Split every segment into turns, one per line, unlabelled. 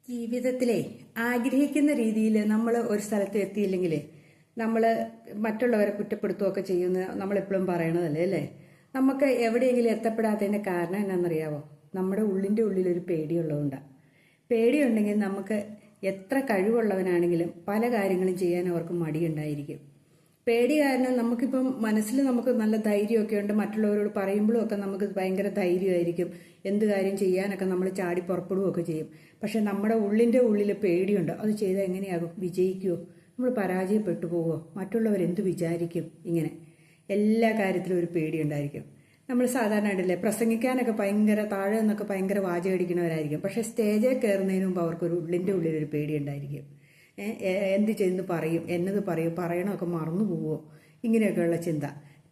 ജീവിതത്തിലെ ആഗ്രഹിക്കുന്ന രീതിയിൽ നമ്മൾ ഒരു സ്ഥലത്ത് എത്തിയില്ലെങ്കിൽ നമ്മൾ മറ്റുള്ളവരെ കുറ്റപ്പെടുത്തുകയൊക്കെ ചെയ്യുന്ന നമ്മളെപ്പോഴും പറയണതല്ലേ അല്ലേ? നമുക്ക് എവിടെയെങ്കിലും എത്തപ്പെടാത്തതിൻ്റെ കാരണം എന്നാണെന്നറിയാവോ? നമ്മുടെ ഉള്ളിലൊരു പേടിയുള്ളതുകൊണ്ടാണ്. പേടിയുണ്ടെങ്കിൽ നമുക്ക് എത്ര കഴിവുള്ളവനാണെങ്കിലും പല കാര്യങ്ങളും ചെയ്യാൻ അവർക്ക് മടിയുണ്ടായിരിക്കും. പേടി കാരണം നമുക്കിപ്പം മനസ്സിൽ നമുക്ക് നല്ല ധൈര്യമൊക്കെ ഉണ്ട്. മറ്റുള്ളവരോട് പറയുമ്പോഴും ഒക്കെ നമുക്ക് ഭയങ്കര ധൈര്യമായിരിക്കും. എന്ത് കാര്യം ചെയ്യാനൊക്കെ നമ്മൾ ചാടി പുറപ്പെടുകയൊക്കെ ചെയ്യും. പക്ഷെ നമ്മുടെ ഉള്ളിൽ പേടിയുണ്ട്. അത് ചെയ്താൽ എങ്ങനെയാകും? വിജയിക്കുമോ? നമ്മൾ പരാജയപ്പെട്ടു പോവുമോ? മറ്റുള്ളവരെന്ത് വിചാരിക്കും? ഇങ്ങനെ എല്ലാ കാര്യത്തിലും ഒരു പേടിയുണ്ടായിരിക്കും. നമ്മൾ സാധാരണ ഉണ്ടല്ലേ, പ്രസംഗിക്കാനൊക്കെ ഭയങ്കര താഴെ നിന്നൊക്കെ ഭയങ്കര വാചകടിക്കുന്നവരായിരിക്കും. പക്ഷെ സ്റ്റേജിൽ കയറുന്നതിന് മുമ്പ് അവർക്കൊരു ഉള്ളിലൊരു പേടിയുണ്ടായിരിക്കും. എന്ത് ചെയ്തെന്ന് പറയും, എന്നത് പറയും, പറയണമൊക്കെ മറന്നു പോവുമോ, ഇങ്ങനെയൊക്കെയുള്ള ചിന്ത.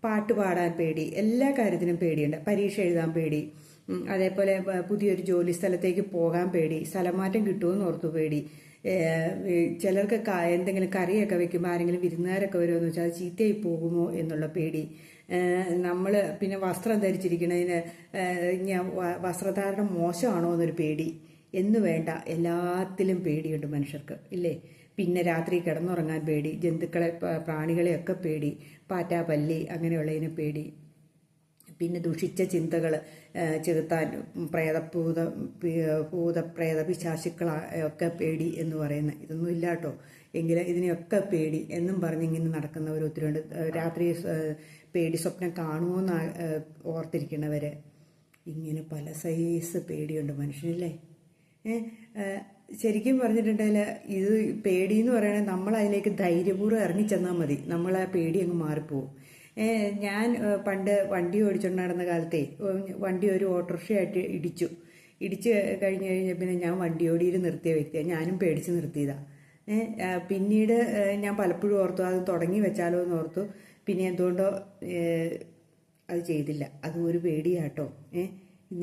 പാട്ട് പാടാൻ പേടി, എല്ലാ കാര്യത്തിനും പേടിയുണ്ട്. പരീക്ഷ എഴുതാൻ പേടി, അതേപോലെ പുതിയൊരു ജോലി സ്ഥലത്തേക്ക് പോകാൻ പേടി, സ്ഥലമാറ്റം കിട്ടുമെന്ന് ഓർത്തു പേടി. ചിലർക്ക് എന്തെങ്കിലും കറിയൊക്കെ വെക്കുമ്പോൾ ആരെങ്കിലും വിരുന്നുകാരൊക്കെ വരുമെന്ന് വെച്ചാൽ അത് ചീത്തയായി പോകുമോ എന്നുള്ള പേടി. നമ്മൾ പിന്നെ വസ്ത്രം ധരിച്ചിരിക്കുന്നതിന് വസ്ത്രധാരണം മോശമാണോ എന്നൊരു പേടി. എന്ന് വേണ്ട, എല്ലാത്തിലും പേടിയുണ്ട് മനുഷ്യർക്ക് ഇല്ലേ? പിന്നെ രാത്രി കിടന്നുറങ്ങാൻ പേടി, ജന്തുക്കളെ പ്രാണികളെയൊക്കെ പേടി, പാറ്റ പല്ലി അങ്ങനെയുള്ളതിന് പേടി. പിന്നെ ദുഷിച്ച ചിന്തകൾ ചെകുത്താൻ ഭൂതപ്രേത പിശാചുക്കളൊക്കെ പേടി എന്ന് പറയുന്നത് ഇതൊന്നും ഇല്ല കേട്ടോ. എങ്കിലും ഇതിനെയൊക്കെ പേടി എന്നും പറഞ്ഞിങ്ങനെ നടക്കുന്നവർ ഒത്തിരിയുണ്ട്. രാത്രി പേടി സ്വപ്നം കാണുമോയെന്ന് ഓർത്തിരിക്കുന്നവർ. ഇങ്ങനെ പല സൈസ് പേടിയുണ്ട് മനുഷ്യനില്ലേ? ശരിക്കും പറഞ്ഞിട്ടുണ്ടെങ്കിൽ ഇത് പേടിയെന്ന് പറയുന്നത് നമ്മൾ അതിലേക്ക് ധൈര്യപൂർവ്വം ഇറങ്ങിച്ചെന്നാൽ മതി. നമ്മൾ ആ പേടി അങ്ങ് മാറിപ്പോവും. ഞാൻ പണ്ട് വണ്ടി ഓടിച്ചുകൊണ്ടിരുന്ന കാലത്തെ വണ്ടി ഒരു ഓട്ടോറിക്ഷയായിട്ട് ഇടിച്ച് കഴിഞ്ഞ് പിന്നെ ഞാൻ വണ്ടി ഓടിയിൽ നിർത്തിയ വ്യക്തിയാണ്. ഞാനും പേടിച്ച് നിർത്തിയതാണ്. പിന്നീട് ഞാൻ പലപ്പോഴും ഓർത്തു അത് തുടങ്ങി വെച്ചാലോ എന്ന് ഓർത്തു. പിന്നെ എന്തുകൊണ്ടോ അത് ചെയ്തില്ല. അതും ഒരു പേടിയാട്ടോ.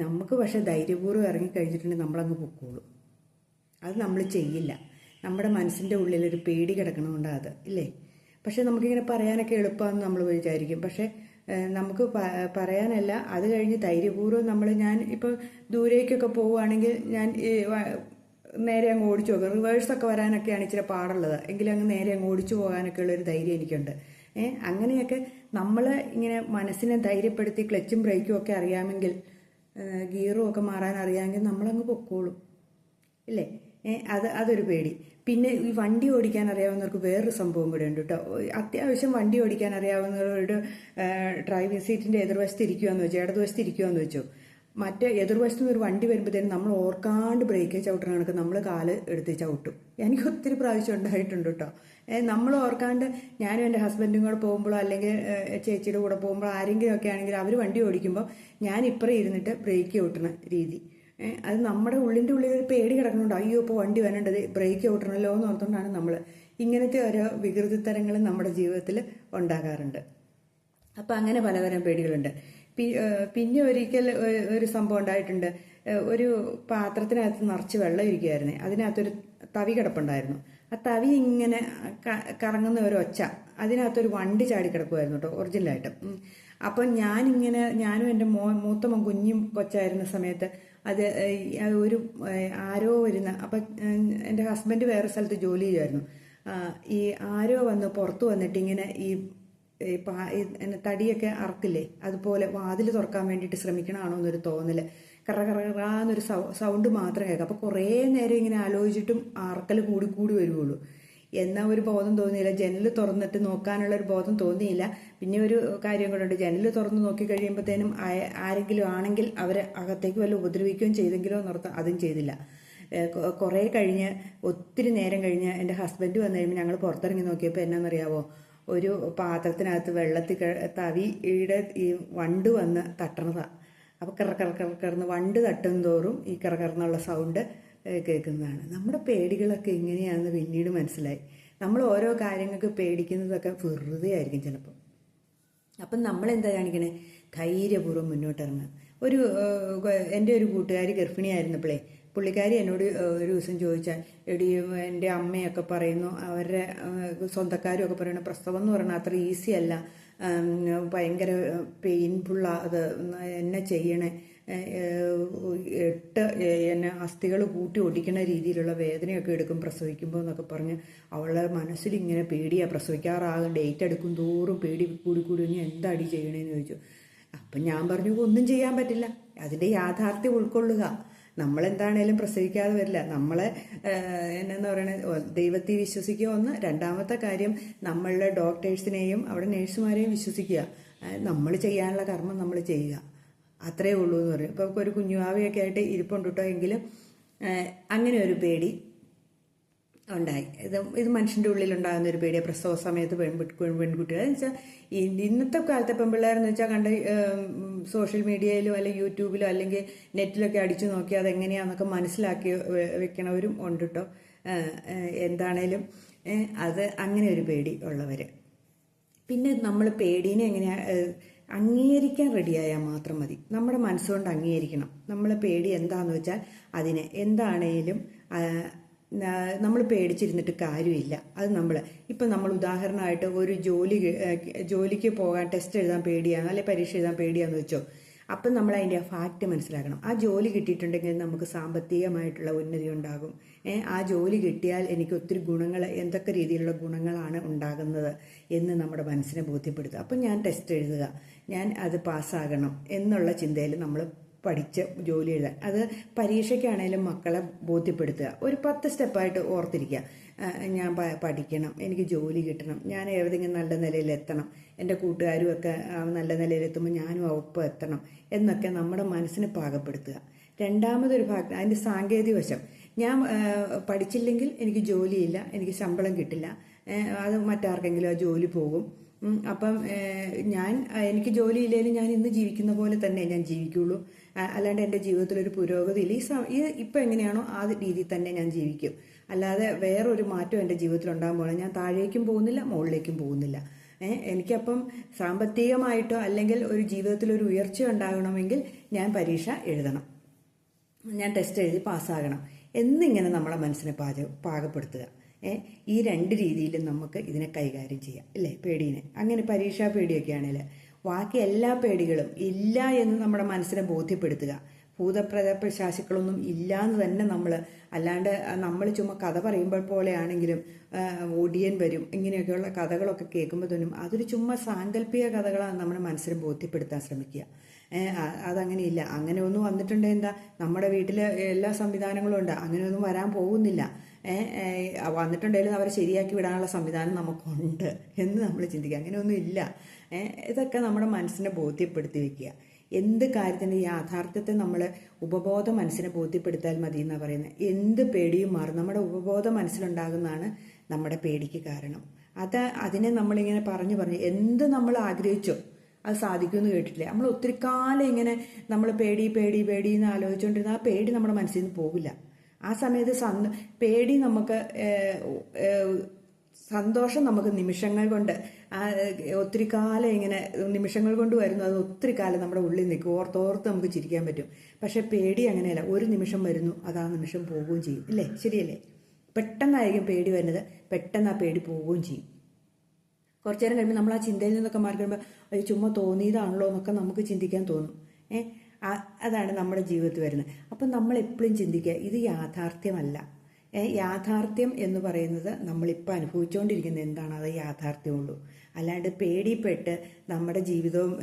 നമുക്ക് പക്ഷെ ധൈര്യപൂർവ്വം ഇറങ്ങിക്കഴിഞ്ഞിട്ടുണ്ടെങ്കിൽ നമ്മളങ്ങ് പൊക്കോളും. അത് നമ്മൾ ചെയ്യില്ല. നമ്മുടെ മനസ്സിൻ്റെ ഉള്ളിലൊരു പേടി കിടക്കണമുണ്ട് അത് ഇല്ലേ? പക്ഷെ നമുക്കിങ്ങനെ പറയാനൊക്കെ എളുപ്പമാണെന്ന് നമ്മൾ വിചാരിക്കും. പക്ഷെ നമുക്ക് പറയാനല്ല, അത് കഴിഞ്ഞ് ധൈര്യപൂർവ്വം ഞാൻ ഇപ്പോൾ ദൂരേക്കൊക്കെ പോവുകയാണെങ്കിൽ ഞാൻ നേരെ അങ്ങ് ഓടിച്ചു പോകും. റിവേഴ്സൊക്കെ വരാനൊക്കെയാണ് ഇച്ചിരി പാടുള്ളത്. എങ്കിലും അങ്ങ് നേരെ അങ്ങ് ഓടിച്ചു പോകാനൊക്കെ ഉള്ളൊരു ധൈര്യം എനിക്കുണ്ട്. അങ്ങനെയൊക്കെ നമ്മൾ ഇങ്ങനെ മനസ്സിനെ ധൈര്യപ്പെടുത്തി ക്ലച്ചും ബ്രേക്കും ഒക്കെ അറിയാമെങ്കിൽ, ഗിയറും ഒക്കെ മാറാൻ അറിയാമെങ്കിൽ നമ്മളങ്ങ് പൊക്കോളും ഇല്ലേ? അതൊരു പേടി. പിന്നെ ഈ വണ്ടി ഓടിക്കാൻ അറിയാവുന്നവർക്ക് വേറൊരു സംഭവം കൂടെ ഉണ്ട് കേട്ടോ. അത്യാവശ്യം വണ്ടി ഓടിക്കാൻ അറിയാവുന്നവരുടെ ഡ്രൈവിംഗ് സീറ്റിൻ്റെ എതിർവശത്ത് ഇരിക്കുകയെന്ന് വെച്ചോ, ഇടതുവശത്ത് ഇരിക്കുകയെന്ന് വെച്ചോ, മറ്റേ എതിർവശത്ത് നിന്ന് ഒരു വണ്ടി വരുമ്പോഴത്തേനും നമ്മൾ ഓർക്കാണ്ട് ബ്രേക്ക് ചവിട്ടണ കണക്ക് നമ്മൾ കാല് എടുത്ത് ചവിട്ടും. എനിക്ക് ഒത്തിരി പ്രാവശ്യം ഉണ്ടായിട്ടുണ്ട് കേട്ടോ. നമ്മൾ ഓർക്കാണ്ട് ഞാനും എൻ്റെ ഹസ്ബൻഡും കൂടെ പോകുമ്പോഴോ അല്ലെങ്കിൽ ചേച്ചിയുടെ കൂടെ പോകുമ്പോഴോ ആരെങ്കിലും ഒക്കെ ആണെങ്കിൽ അവർ വണ്ടി ഓടിക്കുമ്പോൾ ഞാൻ ഇപ്പുറം ഇരുന്നിട്ട് ബ്രേക്ക് ചവിട്ടുന്ന രീതി. അത് നമ്മുടെ ഉള്ളിൻ്റെ ഉള്ളിൽ ഒരു പേടി കിടക്കുന്നുണ്ട്. അയ്യോ ഇപ്പോൾ വണ്ടി വരേണ്ടത്, ബ്രേക്ക് ചവിട്ടണമല്ലോ എന്ന് ഓർത്തുകൊണ്ടാണ് നമ്മൾ ഇങ്ങനത്തെ ഓരോ വികൃതിത്തരങ്ങളും നമ്മുടെ ജീവിതത്തിൽ ഉണ്ടാകാറുണ്ട്. അപ്പം അങ്ങനെ പലതരം പേടികളുണ്ട്. പിന്നെ ഒരിക്കൽ ഒരു സംഭവം ഉണ്ടായിട്ടുണ്ട്. ഒരു പാത്രത്തിനകത്ത് നിറച്ച് വെള്ളം ഇരിക്കുകയായിരുന്നേ. അതിനകത്തൊരു തവി കിടപ്പുണ്ടായിരുന്നു. ആ തവി ഇങ്ങനെ കറങ്ങുന്ന ഒരു ഒച്ച, അതിനകത്തൊരു വണ്ടി ചാടി കിടക്കുമായിരുന്നു കേട്ടോ, ഒറിജിനലായിട്ട്. അപ്പം ഞാനും എൻ്റെ മൂത്ത മോൻ കുഞ്ഞും കൊച്ചായിരുന്ന സമയത്ത് അത് ഒരു ആരോ വരുന്ന, അപ്പം എൻ്റെ ഹസ്ബൻഡ് വേറെ സ്ഥലത്ത് ജോലി ചെയ്യുമായിരുന്നു. ഈ ആരോ വന്ന് പുറത്ത് വന്നിട്ട് ഇങ്ങനെ ഈ തടിയൊക്കെ അറക്കില്ലേ, അതുപോലെ വാതിൽ തുറക്കാൻ വേണ്ടിയിട്ട് ശ്രമിക്കണമാണോ എന്നൊരു തോന്നൽ. കറന്നൊരു സൗണ്ട് മാത്രം കേൾക്കാം. അപ്പോൾ കുറേ നേരം ഇങ്ങനെ ആലോചിച്ചിട്ടും അറക്കൽ കൂടി വരുള്ളൂ. എന്നാൽ ഒരു ബോധം തോന്നിയില്ല. ജനൽ തുറന്നിട്ട് നോക്കാനുള്ളൊരു ബോധം തോന്നിയില്ല. പിന്നെ ഒരു കാര്യം കൂടെ ഉണ്ട്, ജനൽ തുറന്ന് നോക്കി കഴിയുമ്പോഴത്തേനും ആരെങ്കിലും ആണെങ്കിൽ അവരെ അകത്തേക്ക് വല്ല ഉപദ്രവിക്കുകയും ചെയ്തെങ്കിലോ എന്നോർത്ത് അതും ചെയ്തില്ല. കുറേ കഴിഞ്ഞ്, ഒത്തിരി നേരം കഴിഞ്ഞ് എൻ്റെ ഹസ്ബൻഡ് വന്നു കഴിയുമ്പോൾ ഞങ്ങൾ പുറത്തിറങ്ങി നോക്കിയപ്പോൾ എന്നാണെന്നറിയാവോ? ഒരു പാത്രത്തിനകത്ത് വെള്ളത്തിൽ തവിയുടെ ഈ വണ്ട് വന്ന് തട്ടണതാണ്. അപ്പോൾ കറന്ന് വണ്ട് തട്ടും തോറും ഈ കറന്നുള്ള സൗണ്ട് കേൾക്കുന്നതാണ്. നമ്മുടെ പേടികളൊക്കെ എങ്ങനെയാണെന്ന് പിന്നീട് മനസ്സിലായി. നമ്മൾ ഓരോ കാര്യങ്ങൾക്ക് പേടിക്കുന്നതൊക്കെ വെറുതെ ആയിരിക്കും ചിലപ്പോൾ. അപ്പം നമ്മളെന്താ കാണിക്കണേ? ധൈര്യപൂർവ്വം മുന്നോട്ടിറങ്ങുക. എൻ്റെ ഒരു കൂട്ടുകാരി ഗർഭിണിയായിരുന്നപ്പോഴേ പുള്ളിക്കാരി എന്നോട് ഒരു ദിവസം ചോദിച്ചാൽ, എടി എൻ്റെ അമ്മയൊക്കെ പറയുന്നു, അവരുടെ സ്വന്തക്കാരും ഒക്കെ പറയുന്നു, പ്രസവം എന്ന് പറഞ്ഞാൽ അത്ര ഈസി അല്ല, ഭയങ്കര പെയിൻഫുള്ളാണ്, അത് എന്നെ ചെയ്യണേ, എന്നെ അസ്ഥികൾ കൂട്ടി ഒടിക്കുന്ന രീതിയിലുള്ള വേദനയൊക്കെ എടുക്കും പ്രസവിക്കുമ്പോൾ എന്നൊക്കെ പറഞ്ഞ് അവളുടെ മനസ്സിൽ ഇങ്ങനെ പേടിയാണ്. പ്രസവിക്കാറാകും ഡേറ്റ് എടുക്കും തോറും പേടി കൂടി കൂടി ഇനി എന്താടി ചെയ്യണേന്ന് ചോദിച്ചു. അപ്പം ഞാൻ പറഞ്ഞു ഒന്നും ചെയ്യാൻ പറ്റില്ല, അതിൻ്റെ യാഥാർത്ഥ്യം ഉൾക്കൊള്ളുക. നമ്മളെന്താണേലും പ്രസവിക്കാതെ വരില്ല. നമ്മളെ എന്നു പറയുന്നത് ദൈവത്തെ വിശ്വസിക്കുക ഒന്ന്. രണ്ടാമത്തെ കാര്യം നമ്മളുടെ ഡോക്ടേഴ്സിനെയും അവിടെ നേഴ്സുമാരെയും വിശ്വസിക്കുക. നമ്മൾ ചെയ്യാനുള്ള കർമ്മം നമ്മൾ ചെയ്യുക, അത്രേ ഉള്ളൂ എന്ന് പറയും. ഇപ്പോൾ ഒരു കുഞ്ഞുവാവയൊക്കെ ആയിട്ട് ഇരിപ്പുണ്ട് കേട്ടോ. എങ്കിലും അങ്ങനെ ഒരു പേടി ഉണ്ടായി. ഇത് മനുഷ്യൻ്റെ ഉള്ളിലുണ്ടാകുന്ന ഒരു പേടിയാണ് പ്രസവ സമയത്ത് പെൺകുട്ടികൾ എന്ന് വെച്ചാൽ ഇന്നത്തെ കാലത്തെ പെൺപിള്ളേരെന്ന് വെച്ചാൽ കണ്ട് സോഷ്യൽ മീഡിയയിലോ അല്ലെങ്കിൽ യൂട്യൂബിലോ അല്ലെങ്കിൽ നെറ്റിലൊക്കെ അടിച്ചു നോക്കി അതെങ്ങനെയാണെന്നൊക്കെ മനസ്സിലാക്കി വെക്കണവരും ഉണ്ട് കേട്ടോ. എന്താണേലും അത് അങ്ങനെ ഒരു പേടി ഉള്ളവർ. പിന്നെ നമ്മൾ പേടീനെ എങ്ങനെയാണ് അംഗീകരിക്കാൻ റെഡിയായാൽ മാത്രം മതി. നമ്മുടെ മനസ്സുകൊണ്ട് അംഗീകരിക്കണം. നമ്മളെ പേടി എന്താണെന്ന് വെച്ചാൽ അതിനെ എന്താണേലും നമ്മൾ പേടിച്ചിരുന്നിട്ട് കാര്യമില്ല. അത് നമ്മൾ ഉദാഹരണമായിട്ട് ഒരു ജോലിക്ക് പോകാൻ ടെസ്റ്റ് എഴുതാൻ പേടിയാണ് അല്ലെങ്കിൽ പരീക്ഷ എഴുതാൻ പേടിയാന്ന് വെച്ചോ. അപ്പം നമ്മൾ അതിൻ്റെ ഫാക്റ്റ് മനസ്സിലാക്കണം. ആ ജോലി കിട്ടിയിട്ടുണ്ടെങ്കിൽ നമുക്ക് സാമ്പത്തികമായിട്ടുള്ള ഉന്നതി ഉണ്ടാകും. ആ ജോലി കിട്ടിയാൽ എനിക്ക് ഒത്തിരി ഗുണങ്ങൾ, എന്തൊക്കെ രീതിയിലുള്ള ഗുണങ്ങളാണ് ഉണ്ടാകുന്നത് എന്ന് നമ്മുടെ മനസ്സിനെ ബോധ്യപ്പെടുത്തുക. അപ്പം ഞാൻ ടെസ്റ്റ് എഴുതുക, ഞാൻ അത് പാസ്സാകണം എന്നുള്ള ചിന്തയിൽ നമ്മൾ പഠിച്ച് ജോലി എഴുതാൻ. അത് പരീക്ഷയ്ക്കാണേലും മക്കളെ ബോധ്യപ്പെടുത്തുക. ഒരു 10 സ്റ്റെപ്പായിട്ട് ഓർത്തിരിക്കുക. ഞാൻ പഠിക്കണം, എനിക്ക് ജോലി കിട്ടണം, ഞാൻ ഏതെങ്കിലും നല്ല നിലയിലെത്തണം, എൻ്റെ കൂട്ടുകാരും ഒക്കെ നല്ല നിലയിലെത്തുമ്പോൾ ഞാനും ഒപ്പം എത്തണം എന്നൊക്കെ നമ്മുടെ മനസ്സിനെ പാകപ്പെടുത്തുക. രണ്ടാമതൊരു ഭാഗം അതിൻ്റെ സാങ്കേതിക വശം. ഞാൻ പഠിച്ചില്ലെങ്കിൽ എനിക്ക് ജോലിയില്ല, എനിക്ക് ശമ്പളം കിട്ടില്ല, അത് മറ്റാർക്കെങ്കിലും ആ ജോലി പോകും. അപ്പം എനിക്ക് ജോലിയില്ലെങ്കിലും ഞാൻ ഇന്ന് ജീവിക്കുന്ന പോലെ തന്നെ ഞാൻ ജീവിക്കുള്ളൂ. അല്ലാണ്ട് എൻ്റെ ജീവിതത്തിലൊരു പുരോഗതിയില്ല. ഇപ്പം എങ്ങനെയാണോ ആ രീതിയിൽ തന്നെ ഞാൻ ജീവിക്കും. അല്ലാതെ വേറൊരു മാറ്റം എൻ്റെ ജീവിതത്തിൽ ഉണ്ടാകാൻ പോകണം. ഞാൻ താഴേക്കും പോകുന്നില്ല, മുകളിലേക്കും പോകുന്നില്ല. എനിക്കപ്പം സാമ്പത്തികമായിട്ടോ അല്ലെങ്കിൽ ഒരു ജീവിതത്തിലൊരു ഉയർച്ച ഉണ്ടാകണമെങ്കിൽ ഞാൻ പരീക്ഷ എഴുതണം, ഞാൻ ടെസ്റ്റ് എഴുതി പാസ്സാകണം എന്നിങ്ങനെ നമ്മളെ മനസ്സിനെ പാകപ്പെടുത്തുക. ഈ 2 രീതിയിലും നമുക്ക് ഇതിനെ കൈകാര്യം ചെയ്യാം അല്ലേ, പേടീനെ. അങ്ങനെ പരീക്ഷാ പേടിയൊക്കെ ആണെങ്കിൽ ബാക്കി എല്ലാ പേടികളും ഇല്ല എന്ന് നമ്മുടെ മനസ്സിനെ ബോധ്യപ്പെടുത്തുക. ഭൂതപ്രേത പിശാചുക്കളൊന്നും ഇല്ല എന്ന് തന്നെ അല്ലാണ്ട് നമ്മൾ ചുമ്മാ കഥ പറയുമ്പോൾ പോലെയാണെങ്കിലും ഒടിയൻ വരും ഇങ്ങനെയൊക്കെയുള്ള കഥകളൊക്കെ കേൾക്കുമ്പോൾ തന്നെ അതൊരു ചുമ്മാ സാങ്കല്പിക കഥകളാണ് നമ്മുടെ മനസ്സിനെ ബോധ്യപ്പെടുത്താൻ ശ്രമിക്കുക. അതങ്ങനെയില്ല. അങ്ങനെ ഒന്നും വന്നിട്ടുണ്ടെങ്കിൽ എന്താ, നമ്മുടെ വീട്ടിൽ എല്ലാ സംവിധാനങ്ങളും ഉണ്ട്, അങ്ങനെയൊന്നും വരാൻ പോകുന്നില്ല. വന്നിട്ടുണ്ടെങ്കിലും അവരെ ശരിയാക്കി വിടാനുള്ള സംവിധാനം നമുക്കുണ്ട് എന്ന് നമ്മൾ ചിന്തിക്കുക. അങ്ങനെയൊന്നും ഇല്ല. ഇതൊക്കെ നമ്മുടെ മനസ്സിനെ ബോധ്യപ്പെടുത്തി വെക്കുക. എന്ത് കാര്യത്തിൻ്റെ യാഥാർത്ഥ്യത്തെ നമ്മൾ ഉപബോധ മനസ്സിനെ ബോധ്യപ്പെടുത്താൽ മതി എന്നാണ് പറയുന്നത്. എന്ത് പേടിയും മാറും. നമ്മുടെ ഉപബോധ മനസ്സിലുണ്ടാകുന്നതാണ് നമ്മുടെ പേടിക്ക് കാരണം. അതിനെ നമ്മളിങ്ങനെ പറഞ്ഞ് എന്ത് നമ്മൾ ആഗ്രഹിച്ചോ അത് സാധിക്കുമെന്ന് കേട്ടിട്ടില്ലേ? നമ്മൾ ഒത്തിരി കാലം ഇങ്ങനെ നമ്മൾ പേടി എന്ന് ആലോചിച്ചുകൊണ്ടിരുന്ന ആ പേടി നമ്മുടെ മനസ്സിൽ നിന്ന് പോകില്ല. ആ സമയത്ത് പേടി നമുക്ക് സന്തോഷം നമുക്ക് നിമിഷങ്ങൾ കൊണ്ട് ഒത്തിരി കാലം ഇങ്ങനെ നിമിഷങ്ങൾ കൊണ്ട് വരുന്നു. അത് ഒത്തിരി കാലം നമ്മുടെ ഉള്ളിൽ നിൽക്കും. ഓർത്തോർത്ത് നമുക്ക് ചിരിക്കാൻ പറ്റും. പക്ഷെ പേടി അങ്ങനെയല്ല. ഒരു നിമിഷം വരുന്നു, അത് ആ നിമിഷം പോവുകയും ചെയ്യും. ഇല്ലേ? ശരിയല്ലേ? പെട്ടെന്നായിരിക്കും പേടി വരുന്നത്, പെട്ടെന്ന് ആ പേടി പോവുകയും ചെയ്യും. കുറച്ചു നേരം കഴിയുമ്പോൾ നമ്മൾ ആ ചിന്തയിൽ നിന്നൊക്കെ മാറി കഴിയുമ്പോൾ അത് ചുമ്മാ തോന്നിയതാണല്ലോ എന്നൊക്കെ നമുക്ക് ചിന്തിക്കാൻ തോന്നും. അതാണ് നമ്മുടെ ജീവിതത്തിൽ വരുന്നത്. അപ്പം നമ്മൾ എപ്പോഴും ചിന്തിക്കുക, ഇത് യാഥാർത്ഥ്യമല്ല. യാഥാർത്ഥ്യം എന്ന് പറയുന്നത് നമ്മളിപ്പോൾ അനുഭവിച്ചുകൊണ്ടിരിക്കുന്ന എന്താണ്, അത് യാഥാർത്ഥ്യമുള്ളൂ. അല്ലാണ്ട് പേടിപ്പെട്ട് നമ്മുടെ ജീവിതവും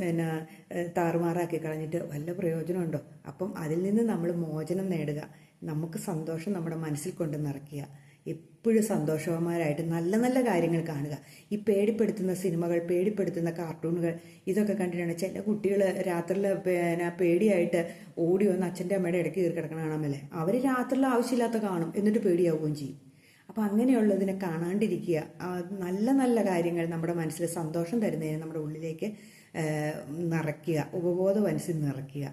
താറുമാറാക്കി കളഞ്ഞിട്ട് വല്ല പ്രയോജനമുണ്ടോ? അപ്പം അതിൽ നിന്ന് നമ്മൾ മോചനം നേടുക. നമുക്ക് സന്തോഷം നമ്മുടെ മനസ്സിൽ കൊണ്ട് നിറയ്ക്കുക. എപ്പോഴും സന്തോഷവാന്മാരായിട്ട് നല്ല നല്ല കാര്യങ്ങൾ കാണുക. ഈ പേടിപ്പെടുത്തുന്ന സിനിമകൾ, പേടിപ്പെടുത്തുന്ന കാർട്ടൂണുകൾ ഇതൊക്കെ കണ്ടിട്ടാണ് ചില കുട്ടികൾ രാത്രിയിൽ പേടിയായിട്ട് ഓടി വന്ന് അച്ഛൻ്റെ അമ്മയുടെ ഇടയ്ക്ക് കയറി കിടക്കണം കാണാമല്ലേ. അവർ രാത്രിയിൽ ആവശ്യമില്ലാത്ത കാണും, എന്നിട്ട് പേടിയാവുകയും ചെയ്യും. അപ്പം അങ്ങനെയുള്ളതിനെ കാണാണ്ടിരിക്കുക. നല്ല നല്ല കാര്യങ്ങൾ നമ്മുടെ മനസ്സിൽ സന്തോഷം തരുന്നതിന് നമ്മുടെ ഉള്ളിലേക്ക് നിറയ്ക്കുക, ഉപബോധ മനസ്സിൽ നിറയ്ക്കുക.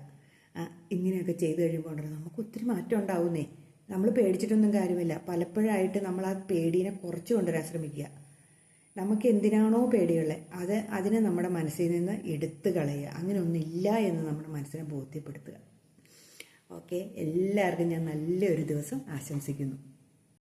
ഇങ്ങനെയൊക്കെ ചെയ്തു കഴിയുമ്പോൾ നമുക്ക് ഒത്തിരി മാറ്റം ഉണ്ടാവുന്നേ. നമ്മൾ പേടിച്ചിട്ടൊന്നും കാര്യമില്ല. പലപ്പോഴായിട്ട് നമ്മൾ ആ പേടീനെ കുറച്ച് കൊണ്ടുവരാൻ ശ്രമിക്കുക. നമുക്ക് എന്തിനാണോ പേടിയുള്ളത് അതിനെ നമ്മുടെ മനസ്സിൽ നിന്ന് എടുത്തു കളയുക. അങ്ങനെ ഒന്നില്ല എന്ന് നമ്മുടെ മനസ്സിനെ ബോധ്യപ്പെടുത്തുക. ഓക്കെ, എല്ലാവർക്കും ഞാൻ നല്ലൊരു ദിവസം ആശംസിക്കുന്നു.